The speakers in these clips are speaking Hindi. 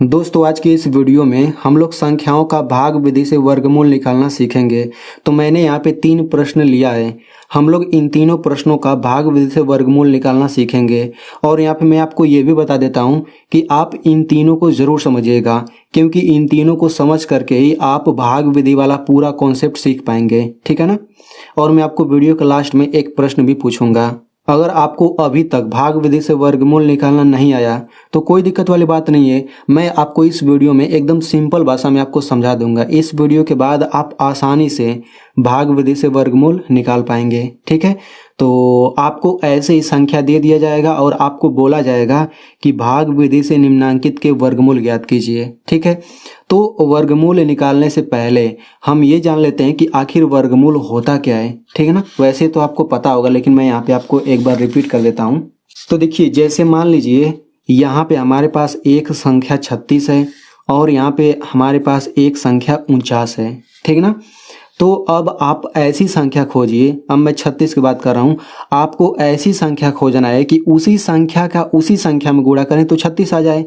दोस्तों आज की इस वीडियो में हम लोग संख्याओं का भाग विधि से वर्गमूल निकालना सीखेंगे। तो मैंने यहाँ पे 3 प्रश्न लिया है। हम लोग इन तीनों प्रश्नों का भाग विधि से वर्गमूल निकालना सीखेंगे। और यहाँ पे मैं आपको ये भी बता देता हूँ कि आप इन तीनों को ज़रूर समझिएगा, क्योंकि इन तीनों को समझ करके ही आप भाग विधि वाला पूरा कॉन्सेप्ट सीख पाएंगे। ठीक है ना। और मैं आपको वीडियो के लास्ट में एक प्रश्न भी पूछूंगा। अगर आपको अभी तक भाग विधि से वर्गमूल निकालना नहीं आया तो कोई दिक्कत वाली बात नहीं है। मैं आपको इस वीडियो में एकदम सिंपल भाषा में आपको समझा दूंगा। इस वीडियो के बाद आप आसानी से भाग विधि से वर्गमूल निकाल पाएंगे। ठीक है। तो आपको ऐसे ही संख्या दे दिया जाएगा और आपको बोला जाएगा कि भाग विधि से निम्नांकित के वर्गमूल ज्ञात कीजिए। ठीक है। तो वर्गमूल निकालने से पहले हम ये जान लेते हैं कि आखिर वर्गमूल होता क्या है। ठीक है ना। वैसे तो आपको पता होगा, लेकिन मैं यहाँ पे आपको एक बार रिपीट कर देता हूँ। तो देखिए, जैसे मान लीजिए यहाँ पे हमारे पास एक संख्या 36 है और यहाँ पे हमारे पास एक संख्या 49 है। ठीक ना। तो अब आप ऐसी संख्या खोजिए। अब मैं 36 की बात कर रहा हूँ। आपको ऐसी संख्या खोजना है कि उसी संख्या का उसी संख्या में गुणा करें तो 36 आ जाए।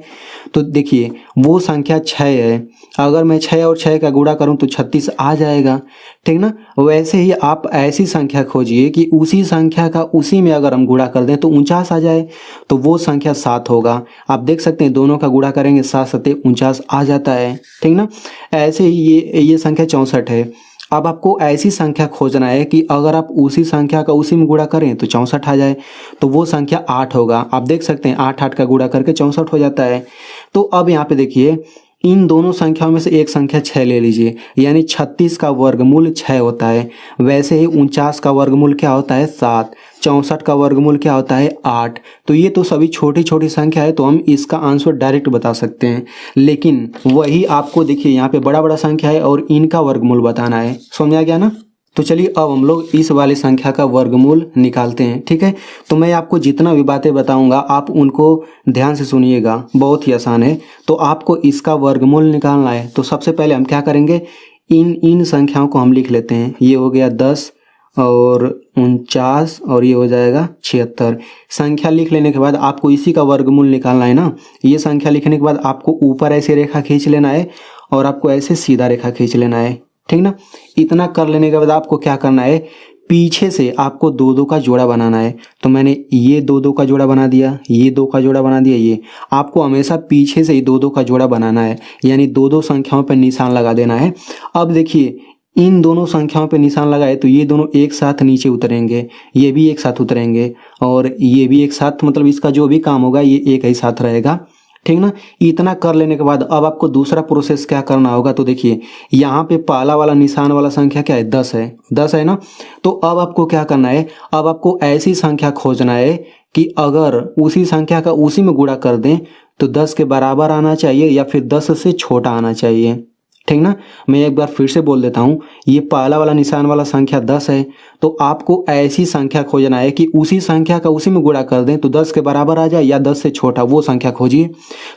तो देखिए, वो संख्या 6 है। अगर मैं 6 और 6 का गुणा करूँ तो 36 आ जाएगा। ठीक ना। वैसे ही आप ऐसी संख्या खोजिए कि उसी संख्या का उसी में अगर हम गुणा कर दें तो 49 आ जाए। तो वो संख्या 7 होगा। आप देख सकते हैं, दोनों का गुणा करेंगे 7 सत्ते 49 आ जाता है। ठीक ना। ऐसे ही ये संख्या 64 है। अब आपको ऐसी संख्या खोजना है कि अगर आप उसी संख्या का उसी में गुणा करें तो 64 आ जाए। तो वो संख्या 8 होगा। आप देख सकते हैं 8 का गुणा करके 64 हो जाता है। तो अब यहाँ पे देखिए, इन दोनों संख्याओं में से एक संख्या 6 ले लीजिए, यानी 36 का वर्गमूल 6 होता है। वैसे ही 49 का वर्गमूल क्या होता है 7, 64 का वर्गमूल क्या होता है 8। तो ये तो सभी छोटी छोटी संख्या है, तो हम इसका आंसर डायरेक्ट बता सकते हैं। लेकिन वही आपको देखिए यहाँ पे बड़ा बड़ा संख्या है और इनका वर्गमूल बताना है। समझ आ गया ना। तो चलिए अब हम लोग इस वाली संख्या का वर्गमूल निकालते हैं। ठीक है। तो मैं आपको जितना भी बातें बताऊंगा आप उनको ध्यान से सुनिएगा, बहुत ही आसान है। तो आपको इसका वर्गमूल निकालना है। तो सबसे पहले हम क्या करेंगे, इन संख्याओं को हम लिख लेते हैं। ये हो गया 10 और 49 और ये हो जाएगा 76। संख्या लिख लेने के बाद आपको इसी का वर्गमूल निकालना है ना। ये संख्या लिखने के बाद आपको ऊपर ऐसे रेखा खींच लेना है और आपको ऐसे सीधा रेखा खींच लेना है। ठीक ना। इतना कर लेने के बाद आपको क्या करना है, पीछे से आपको 2-2 का जोड़ा बनाना है। तो मैंने ये 2-2 का जोड़ा बना दिया, ये 2 का जोड़ा बना दिया। ये आपको हमेशा पीछे से ही 2-2 का जोड़ा बनाना है, यानी 2-2 संख्याओं पर निशान लगा देना है। अब देखिए, इन दोनों संख्याओं पे निशान लगाए तो ये दोनों एक साथ नीचे उतरेंगे, ये भी एक साथ उतरेंगे और ये भी एक साथ, मतलब इसका जो भी काम होगा ये एक ही साथ रहेगा। ठीक ना। इतना कर लेने के बाद अब आपको दूसरा प्रोसेस क्या करना होगा। तो देखिए, यहाँ पे पहला वाला निशान वाला संख्या क्या है 10 है। 10 है ना। तो अब आपको क्या करना है, अब आपको ऐसी संख्या खोजना है कि अगर उसी संख्या का उसी में गुणा कर दें तो 10 के बराबर आना चाहिए या फिर 10 से छोटा आना चाहिए। ठीक ना। मैं एक बार फिर से बोल देता हूँ, ये पहला वाला निशान वाला संख्या 10 है। तो आपको ऐसी संख्या खोजना है कि उसी संख्या का उसी में गुणा कर दें तो 10 के बराबर आ जाए या 10 से छोटा, वो संख्या खोजिए।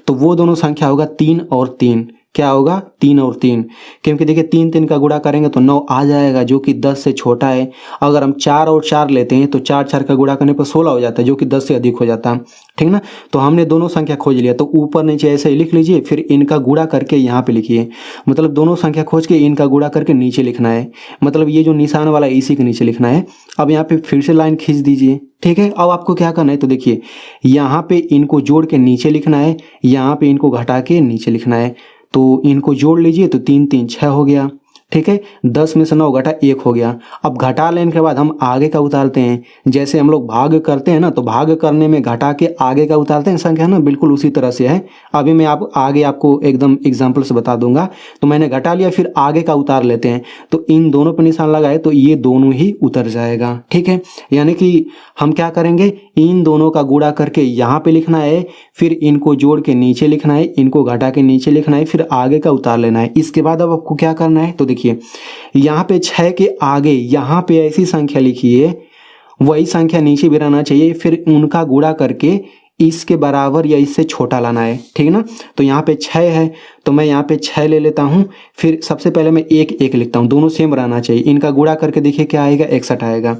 तो वो दोनों संख्या होगा 3 और 3। क्या होगा 3 और 3, क्योंकि देखिए 3 का गुणा करेंगे तो 9 आ जाएगा, जो कि 10 से छोटा है। अगर हम 4 और 4 लेते हैं तो 4 का गुणा करने पर 16 हो जाता है, जो कि 10 से अधिक हो जाता है। ठीक ना। तो हमने दोनों संख्या खोज लिया। तो ऊपर नीचे ऐसे ही लिख लीजिए, फिर इनका गुणा करके यहाँ पे लिखिए। मतलब दोनों संख्या खोज के इनका गुणा करके नीचे लिखना है। मतलब ये जो निशान वाला है इसी के नीचे लिखना है। अब यहाँ पे फिर से लाइन खींच दीजिए। ठीक है। अब आपको क्या करना है, तो देखिए यहाँ पे इनको जोड़ के नीचे लिखना है, यहाँ पे इनको घटा के नीचे लिखना है। तो इनको जोड़ लीजिए तो 3 3 6 हो गया। ठीक है। 10 में से 9 घटा 1 हो गया। अब घटा लेने के बाद हम आगे का उतारते हैं। जैसे हम लोग भाग करते हैं ना, तो भाग करने में घटा के आगे का उतारते हैं संख्या ना, बिल्कुल उसी तरह से है। अभी मैं आगे आपको एकदम एग्जाम्पल से बता दूंगा। तो मैंने घटा लिया, फिर आगे का उतार लेते हैं। तो इन दोनों पर निशान लगाए तो ये दोनों ही उतर जाएगा। ठीक है। यानी कि हम क्या करेंगे, इन दोनों का गुणा करके यहाँ पे लिखना है, फिर इनको जोड़ के नीचे लिखना है, इनको घटा के नीचे लिखना है, फिर आगे का उतार लेना है। इसके बाद अब आपको क्या करना है, तो देखिए यहाँ पे 6 के आगे यहाँ पे ऐसी संख्या लिखिए, वही संख्या नीचे भी रहना चाहिए, फिर उनका गुणा करके इसके बराबर या इससे छोटा लाना है। ठीक है ना। तो यहाँ पे 6 है तो मैं यहाँ पे 6 ले लेता हूँ। फिर सबसे पहले मैं 1 1 लिखता हूँ, दोनों सेम रहना चाहिए। इनका गुणा करके देखिए क्या आएगा, 61 आएगा।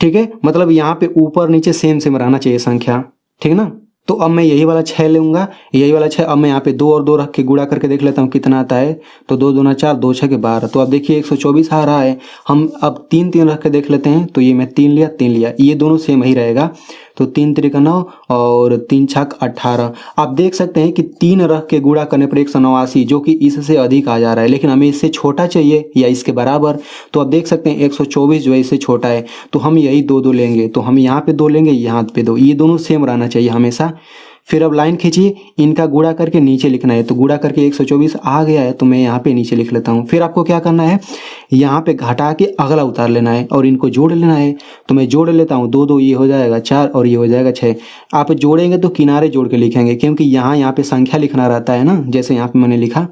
ठीक है। मतलब यहाँ पे ऊपर नीचे सेम सेम रहना चाहिए संख्या। ठीक है ना। तो अब मैं यही वाला 6 लूँगा, यही वाला 6। अब मैं यहाँ पे 2 और 2 रख के गुणा करके देख लेता हूँ कितना आता है। तो 2 दूना 4, 2 6 12। तो अब देखिए 124 आ रहा है। हम अब 3 3 रख के देख लेते हैं। तो ये मैं 3 लिया, 3 लिया, ये दोनों सेम ही रहेगा। तो 3 3 9 और 3 6 18। आप देख सकते हैं कि 3 रख के गुणा करने पर 189, जो कि इससे अधिक आ जा रहा है, लेकिन हमें इससे छोटा चाहिए या इसके बराबर। तो आप देख सकते हैं 124 जो है इससे छोटा है, तो हम यही 2 2 लेंगे। तो हम यहाँ पे 2 लेंगे, यहाँ पे 2, ये दोनों सेम रहना चाहिए हमेशा। फिर अब लाइन खींचिए, इनका गुणा करके नीचे लिखना है। तो गुणा करके 124 आ गया है, तो मैं यहाँ पे नीचे लिख लेता हूँ। फिर आपको क्या करना है, यहाँ पे घटा के अगला उतार लेना है और इनको जोड़ लेना है। तो मैं जोड़ लेता हूँ, 2 2 ये हो जाएगा 4 और ये हो जाएगा 6। आप जोड़ेंगे तो किनारे जोड़ के लिखेंगे, क्योंकि यहाँ पे संख्या लिखना रहता है ना, जैसे यहाँ पे मैंने लिखा।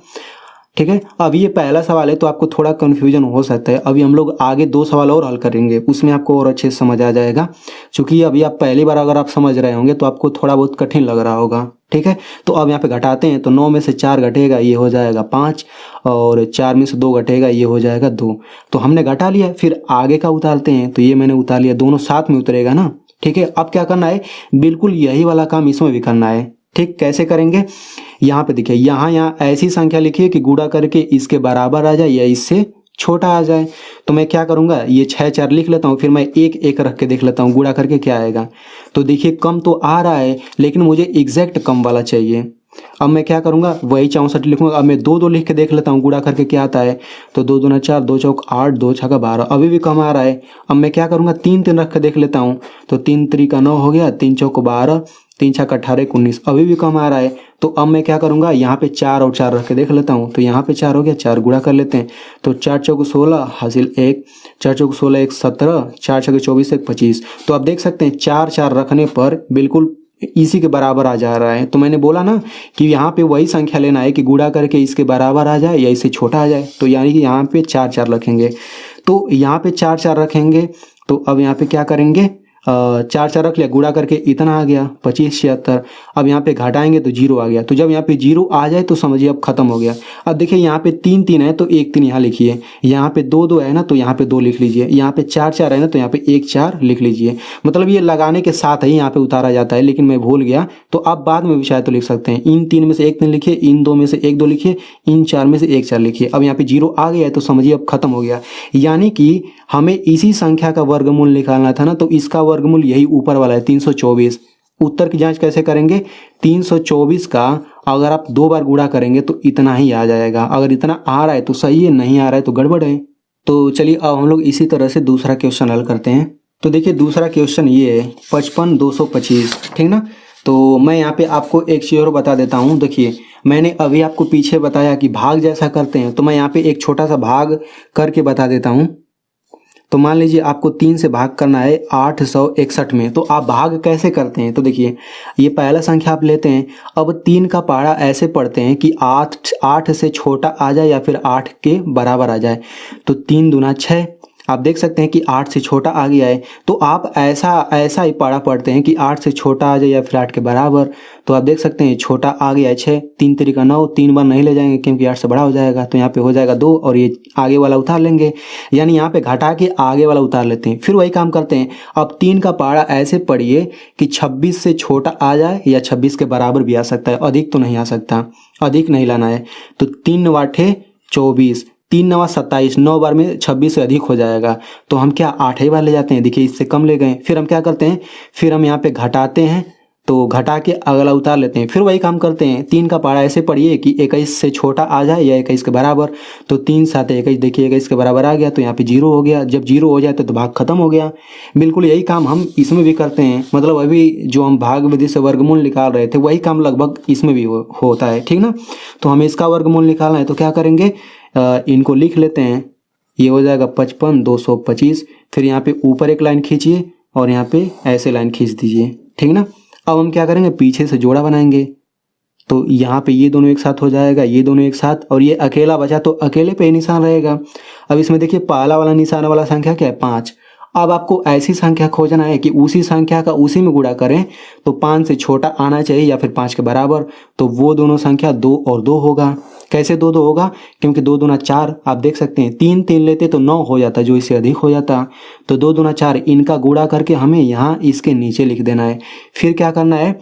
ठीक है, अब ये पहला सवाल है तो आपको थोड़ा कन्फ्यूजन हो सकता है। अभी हम लोग आगे 2 सवाल और हल करेंगे, उसमें आपको और अच्छे से समझ आ जाएगा। क्योंकि अभी आप पहली बार अगर आप समझ रहे होंगे तो आपको थोड़ा बहुत कठिन लग रहा होगा। ठीक है, तो अब यहाँ पे घटाते हैं। तो 9 में से 4 घटेगा, ये हो जाएगा 5, और 4 में से 2 घटेगा, ये हो जाएगा 2। तो हमने घटा लिया, फिर आगे का उतारते हैं। तो ये मैंने उतार लिया, दोनों साथ में उतरेगा ना। ठीक है, अब क्या करना है, बिल्कुल यही वाला काम इसमें भी करना है। ठीक, कैसे करेंगे, यहाँ पे देखिए, यहाँ ऐसी संख्या लिखिए कि गुणा करके इसके बराबर आ जाए या इससे छोटा आ जाए। तो मैं क्या करूँगा, ये 6 4 लिख लेता हूँ, फिर मैं 1 1 रख के देख लेता हूँ गुणा करके क्या आएगा। तो देखिए कम तो आ रहा है, लेकिन मुझे एग्जैक्ट कम वाला चाहिए। अब मैं क्या करूँगा, वही 64 लिखूंगा। अब मैं 2 2 लिख के देख लेता हूँ गुणा करके क्या आता है। तो 2 दूना 4, 2 चौक 8, 2 छक्का 12, अभी भी कम आ रहा है। अब मैं क्या करूँगा, 3 3 रख के देख लेता हूँ। तो 3 3 का 9 हो गया, 3 चौक 12, 3 छक्का 18 19, अभी भी कम आ रहा है। तो अब मैं क्या करूँगा, यहाँ पे 4 और 4 रख के देख लेता हूँ। तो यहाँ पे 4 हो गया, 4 गुणा कर लेते हैं। तो 4 चौक 16 हासिल 1, 4 चौक 16 1 17, 4 छक्के 24 1 25। तो आप देख सकते हैं 4 4 रखने पर बिल्कुल इसी के बराबर आ जा रहा है। तो मैंने बोला ना कि यहाँ पे वही संख्या लेना है कि गुणा करके इसके बराबर आ जाए या इससे छोटा आ जाए। तो यानी कि यहाँ पे 4 4 रखेंगे। तो यहाँ पे 4 4 रखेंगे। तो अब यहाँ पे क्या करेंगे, 4 4 रख लिया, गुणा करके इतना आ गया 25 76। अब यहाँ पे घटाएंगे तो 0 आ गया। तो जब यहाँ पे 0 आ जाए तो समझिए अब खत्म हो गया। अब देखिए यहाँ पे 3 3 है तो 1 3 यहाँ लिखिए, यहाँ पे 2 2 है ना तो यहाँ पे 2 लिख लीजिए, यहाँ पे 4 4 है ना तो यहाँ पे 1 4 लिख लीजिए। मतलब ये लगाने के साथ ही यहाँ पे उतारा जाता है, लेकिन मैं भूल गया। तो आप बाद में भी शायद तो लिख सकते हैं। इन 3 में से 1 3 लिखिए, इन 2 में से 1 2 लिखिए, इन 4 में से 1 4 लिखिए। अब यहाँ पे 0 आ गया है तो समझिए अब खत्म हो गया। यानी कि हमें इसी संख्या का वर्गमूल निकालना था ना, तो इसका वर्गमूल यही ऊपर वाला है 324। उत्तर की जांच कैसे करेंगे, 324 का अगर आप 2 बार गुणा करेंगे तो इतना ही आ जाएगा। अगर इतना आ रहा है तो सही है, नहीं आ रहा है तो गड़बड़ है। तो चलिए अब हम लोग इसी तरह से दूसरा क्वेश्चन हल करते हैं। तो देखिए दूसरा क्वेश्चन ये है 55 225, ठीक ना। तो मैं यहाँ पे आपको एक चीज और बता देता हूँ। देखिए मैंने अभी आपको पीछे बताया कि भाग जैसा करते हैं, तो मैं यहाँ पे एक छोटा सा भाग करके बता देता हूँ। तो मान लीजिए आपको 3 से भाग करना है 861 में, तो आप भाग कैसे करते हैं। तो देखिए ये पहला संख्या आप लेते हैं। अब 3 का पहाड़ा ऐसे पढ़ते हैं कि 8 से छोटा आ जाए या फिर 8 के बराबर आ जाए। तो 3 दूना 6, आप देख सकते हैं कि 8 से छोटा आ गया है। तो आप ऐसा ही पढ़ा पढ़ते हैं कि 8 से छोटा आ जाए या फिर 8 के बराबर। तो आप देख सकते हैं छोटा आ गया है 6, 3 3 का 9, 3 बार नहीं ले जाएंगे क्योंकि 8 से बड़ा हो जाएगा। तो यहाँ पे हो जाएगा 2 और ये आगे वाला उतार लेंगे, यानी यहाँ पे घटा के आगे वाला उतार लेते हैं। फिर वही काम करते हैं। अब 3 का पहाड़ा ऐसे पढ़िए कि 26 से छोटा आ जाए या 26 के बराबर भी आ सकता है, अधिक तो नहीं आ सकता, अधिक नहीं लाना है। तो 3 9 24, 3 9 27, 9 बार में 26 से अधिक हो जाएगा। तो हम क्या 8 ही बार ले जाते हैं, देखिए इससे कम ले गए। फिर हम क्या करते हैं, फिर हम यहाँ पे घटाते हैं, तो घटा के अगला उतार लेते हैं। फिर वही काम करते हैं। 3 का पहाड़ा ऐसे पढ़िए कि 21 से छोटा आ जाए या 21 के बराबर। तो 3 7 21, देखिए 21 के बराबर आ गया, तो यहाँ पे 0 हो गया। जब 0 हो जाए तो भाग खत्म हो गया। बिल्कुल यही काम हम इसमें भी करते हैं। मतलब अभी जो हम भाग विधि से वर्गमूल निकाल रहे थे वही काम लगभग इसमें भी होता है, ठीक ना। तो हमें इसका वर्गमूल निकालना है, तो क्या करेंगे, इनको लिख लेते हैं। ये हो जाएगा 55 225। फिर यहाँ पे ऊपर एक लाइन खींचिए और यहाँ पे ऐसे लाइन खींच दीजिए, ठीक ना। अब हम क्या करेंगे, पीछे से जोड़ा बनाएंगे। तो यहाँ पे ये दोनों एक साथ हो जाएगा, ये दोनों एक साथ, और ये अकेला बचा तो अकेले पे ही निशान रहेगा। अब इसमें देखिए पहला वाला निशान वाला संख्या क्या है, 5। अब आपको ऐसी संख्या खोजना है कि उसी संख्या का उसी में गुणा करें तो 5 से छोटा आना चाहिए या फिर 5 के बराबर। तो वो दोनों संख्या 2 और 2 होगा। कैसे 2 2 होगा, क्योंकि 2 दूना 4, आप देख सकते हैं 3 3 लेते तो 9 हो जाता, जो इससे अधिक हो जाता। तो 2 दूना 4, इनका गुणा करके हमें यहाँ इसके नीचे लिख देना है। फिर क्या करना है,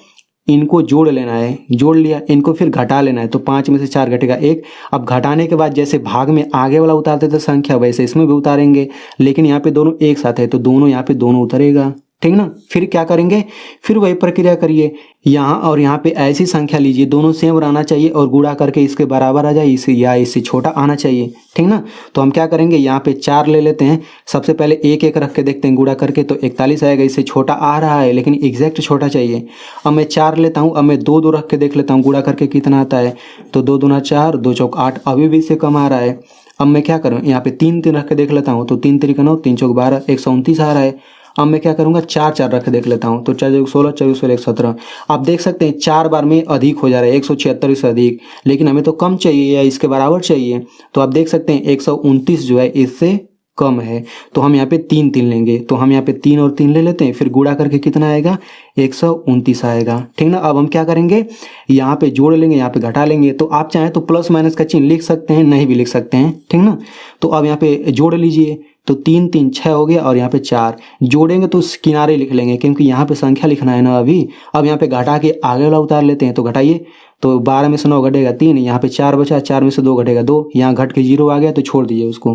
इनको जोड़ लेना है, जोड़ लिया, इनको फिर घटा लेना है। तो 5 में से 4 घटेगा 1। अब घटाने के बाद जैसे भाग में आगे वाला उतारते थे संख्या, वैसे इसमें भी उतारेंगे, लेकिन यहाँ पे दोनों एक साथ है तो दोनों यहाँ पे दोनों उतरेगा, ठीक ना। फिर क्या करेंगे, फिर वही प्रक्रिया करिए, यहाँ और यहाँ पे ऐसी संख्या लीजिए, दोनों सेम रहना चाहिए और गुणा करके इसके बराबर आ जाए, इसे या इससे छोटा आना चाहिए, ठीक ना। तो हम क्या करेंगे, यहाँ पे 4 ले लेते हैं, सबसे पहले 1 1 रख के देखते हैं गुणा करके, तो 41 आएगा, इससे छोटा आ रहा है लेकिन एग्जैक्ट छोटा चाहिए। अब मैं 4 लेता हूँ, अब मैं 2 2 रख के देख लेता हूँ गुणा करके कितना आता है, तो 2 दूना 4, 2 चौक 8, अभी भी इससे कम आ रहा है। अब मैं क्या करूँ, यहाँ पे 3 3 रख के देख लेता हूँ, तो 3 3 9, 3 चौक 12, 129 आ रहा है। अब मैं क्या करूंगा, 4 4 रख के देख लेता हूं, तो 4 चौक 16, 24 16 117। आप देख सकते हैं 4 बार में अधिक हो जा रहा है, 176 से अधिक, लेकिन हमें तो कम चाहिए या इसके बराबर चाहिए। तो आप देख सकते हैं 129 जो है इससे कम है, तो हम यहाँ पे 3 3 लेंगे, तो हम यहाँ पे 3 और 3 ले लेते हैं, फिर गुणा करके कितना आएगा, 129 आएगा, ठीक ना। अब हम क्या करेंगे, यहाँ पे जोड़ लेंगे, यहाँ पे घटा लेंगे। तो आप चाहें तो प्लस माइनस का चिन्ह लिख सकते हैं, नहीं भी लिख सकते हैं, ठीक ना। तो अब यहाँ पे जोड़ लीजिए, तो 3 3 6 हो गया और यहाँ पे 4 जोड़ेंगे तो किनारे लिख लेंगे क्योंकि यहाँ पे संख्या लिखना है ना अभी। अब यहाँ पे घटा के आगे वाला उतार लेते हैं, तो घटाइए, तो 12 में से 9 घटेगा 3, यहाँ पे 4 बचा, 4 में से 2 घटेगा 2, यहाँ घट के 0 आ गया तो छोड़ दीजिए उसको,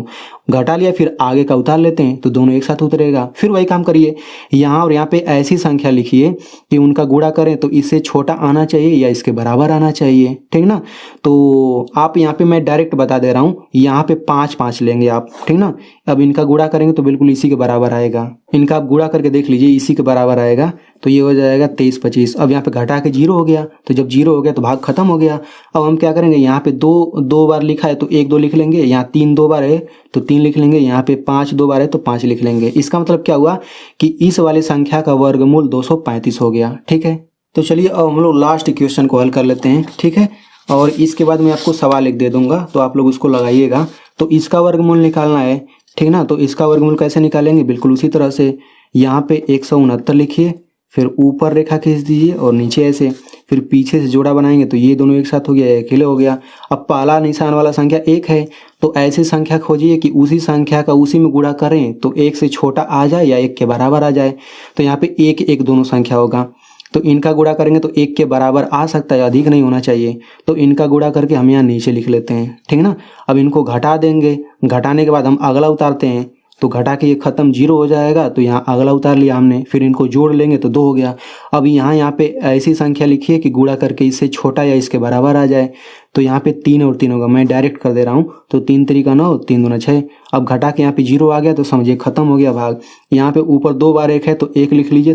घटा लिया, फिर आगे का उतार लेते हैं तो दोनों एक साथ उतरेगा। फिर वही काम करिए, यहाँ और यहाँ पे ऐसी संख्या लिखिए कि उनका गुणा करें तो इससे छोटा आना चाहिए या इसके बराबर आना चाहिए, ठीक ना। तो आप यहाँ पे मैं डायरेक्ट बता दे रहा हूँ, यहाँ पे 5 5 लेंगे आप, ठीक ना। अब इनका गुणा करेंगे तो बिल्कुल इसी के बराबर आएगा, इनका आप गुणा करके देख लीजिए, इसी के बराबर आएगा, तो ये हो जाएगा 23 25। अब यहाँ पे घटा के 0 हो गया, तो जब 0 हो गया तो भाग खत्म हो गया। अब हम क्या करेंगे, यहाँ पे 2 बार लिखा है तो 1 2 लिख लेंगे, यहाँ 3 2 बार है तो 3 लिख लेंगे, यहाँ पे 5 2 बार है तो 5 लिख लेंगे। इसका मतलब क्या हुआ कि इस वाली संख्या का वर्गमूल 235 हो गया, ठीक है। तो चलिए अब हम लोग लास्ट क्वेश्चन को हल कर लेते हैं, ठीक है। और इसके बाद मैं आपको सवाल लिख दे दूंगा, तो आप लोग उसको लगाइएगा। तो इसका वर्गमूल निकालना है, ठीक ना। तो इसका वर्गमूल कैसे निकालेंगे, बिल्कुल उसी तरह से, यहाँ पे 169 लिखिए, फिर ऊपर रेखा खींच दीजिए और नीचे ऐसे, फिर पीछे से जोड़ा बनाएंगे तो ये दोनों एक साथ हो गया, अकेले हो गया। अब पहला निशान वाला संख्या 1 है, तो ऐसी संख्या खोजिए कि उसी संख्या का उसी में गुणा करें तो 1 से छोटा आ जाए या 1 के बराबर आ जाए। तो यहाँ पे 1 1 दोनों संख्या होगा, तो इनका गुणा करेंगे तो 1 के बराबर आ सकता है, अधिक नहीं होना चाहिए। तो इनका गुणा करके हम यहाँ नीचे लिख लेते हैं, ठीक ना। अब इनको घटा देंगे, घटाने के बाद हम अगला उतारते हैं, तो घटा के ये खत्म 0 हो जाएगा, तो यहाँ अगला उतार लिया हमने, फिर इनको जोड़ लेंगे तो 2 हो गया। अब यहाँ पे ऐसी संख्या लिखिए कि गुणा करके इससे छोटा या इसके बराबर आ जाए, तो यहाँ पे 3 और 3 होगा, मैं डायरेक्ट कर दे रहा हूँ, तो 3 3 9, 3 दूना 6। अब घटा के यहाँ पे 0 आ गया तो समझिए खत्म हो गया भाग। यहाँ पे ऊपर 2 बार 1 है तो 1 लिख लीजिए,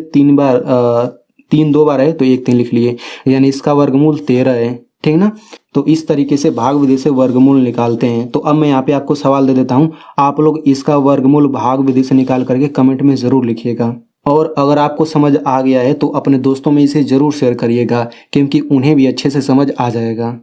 3 2 बार है तो 1 3 लिख लिए, यानी इसका वर्गमूल 13 है, ठीक ना। तो इस तरीके से भाग विधि से वर्गमूल निकालते हैं। तो अब मैं यहाँ पे आपको सवाल दे देता हूँ, आप लोग इसका वर्गमूल भाग विधि से निकाल करके कमेंट में ज़रूर लिखिएगा। और अगर आपको समझ आ गया है तो अपने दोस्तों में इसे ज़रूर शेयर करिएगा, क्योंकि उन्हें भी अच्छे से समझ आ जाएगा।